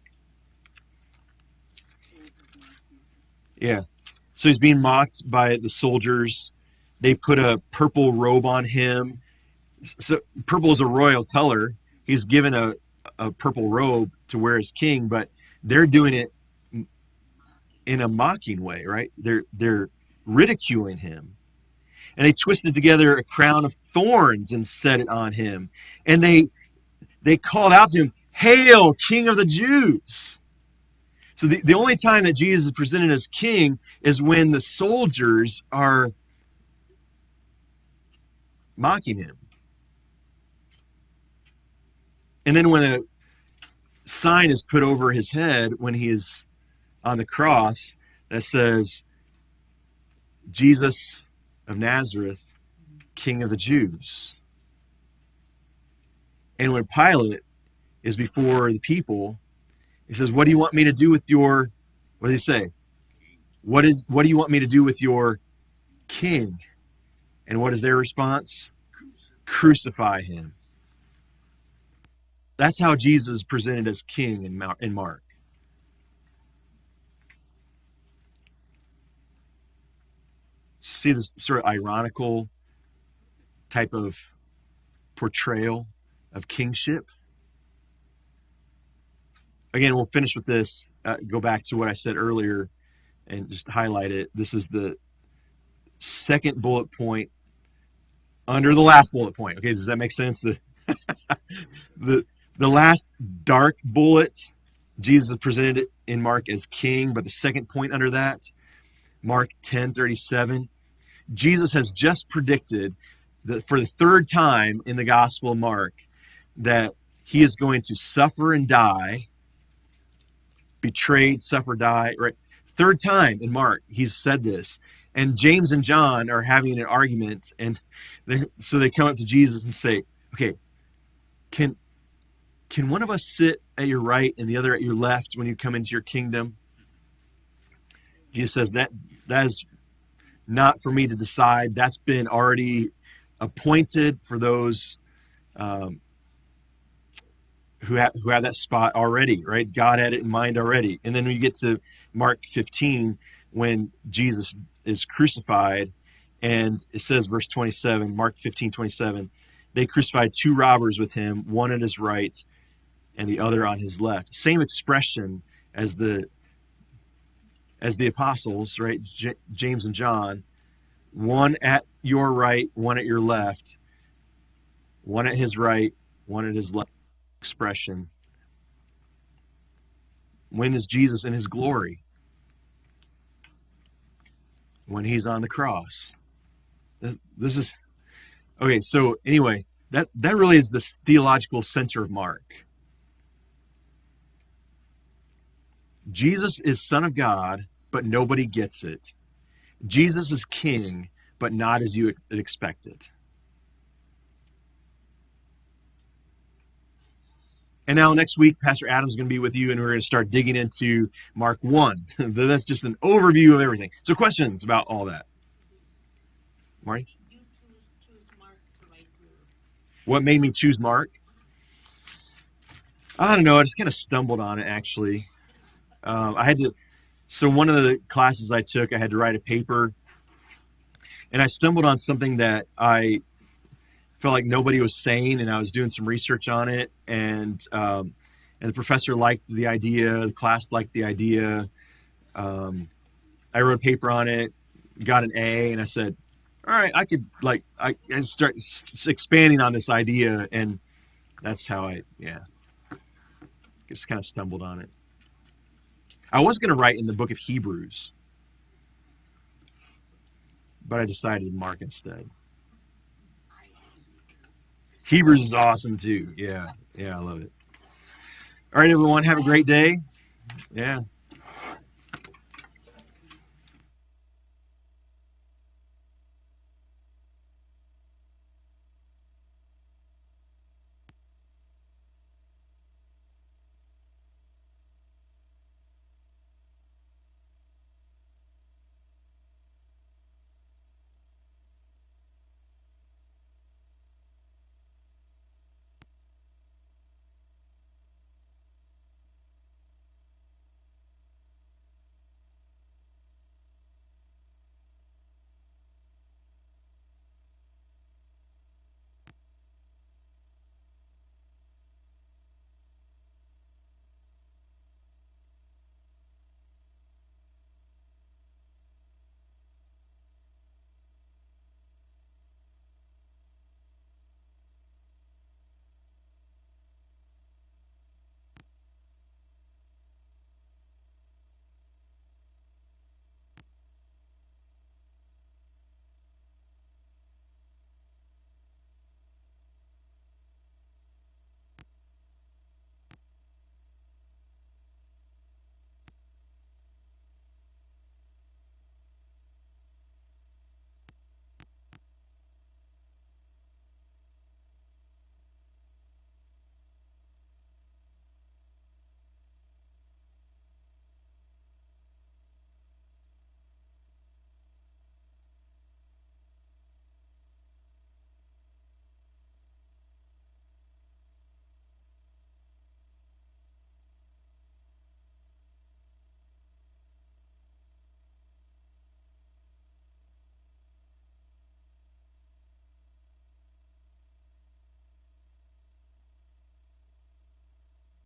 Yeah. So he's being mocked by the soldiers. They put a purple robe on him. So purple is a royal color. He's given a purple robe to wear as king, but they're doing it in a mocking way, right? They're ridiculing him. And they twisted together a crown of thorns and set it on him. And they called out to him, "Hail, King of the Jews!" So the only time that Jesus is presented as king is when the soldiers are mocking him. And then when a sign is put over his head when he is on the cross that says, Jesus of Nazareth, King of the Jews. And when Pilate is before the people, he says, what do you want me to do with your, what does he say? What do you want me to do with your king? And what is their response? Crucify him. That's how Jesus is presented as king in Mark. See this sort of ironical type of portrayal of kingship? Again, we'll finish with this. Go back to what I said earlier and just highlight it. This is the second bullet point under the last bullet point. Okay, does that make sense? The last dark bullet, Jesus is presented in Mark as king, but the second point under that, Mark 10:37, Jesus has just predicted that for the third time in the Gospel of Mark that he is going to suffer and die, betrayed, suffer, die, right? Third time in Mark, he's said this. And James and John are having an argument, and so they come up to Jesus and say, okay, Can one of us sit at your right and the other at your left when you come into your kingdom? Jesus says that is not for me to decide. That's been already appointed for those who have that spot already, right? God had it in mind already. And then when you get to Mark 15, when Jesus is crucified, and it says, verse 27, Mark 15:27, they crucified two robbers with him, one at his right and the other on his left. Same expression as the apostles, right? James and John, one at your right, one at your left, one at his right, one at his left. Expression. When is Jesus in his glory? When he's on the cross. This is okay. So anyway, that really is the theological center of Mark. Jesus is Son of God, but nobody gets it. Jesus is King, but not as you expected. And now next week, Pastor Adam's going to be with you, and we're going to start digging into Mark 1. That's just an overview of everything. So questions about all that? Marty? You choose Mark to write your... What made me choose Mark? I don't know. I just kind of stumbled on it, actually. I had to... So one of the classes I took, I had to write a paper, and I stumbled on something that I felt like nobody was saying, and I was doing some research on it, and the professor liked the idea, the class liked the idea. I wrote a paper on it, got an A, and I said, all right, I could, like, I start expanding on this idea, and that's how I just kind of stumbled on it. I was going to write in the book of Hebrews, but I decided Mark instead. Hebrews is awesome too. Yeah, I love it. All right, everyone, have a great day. Yeah.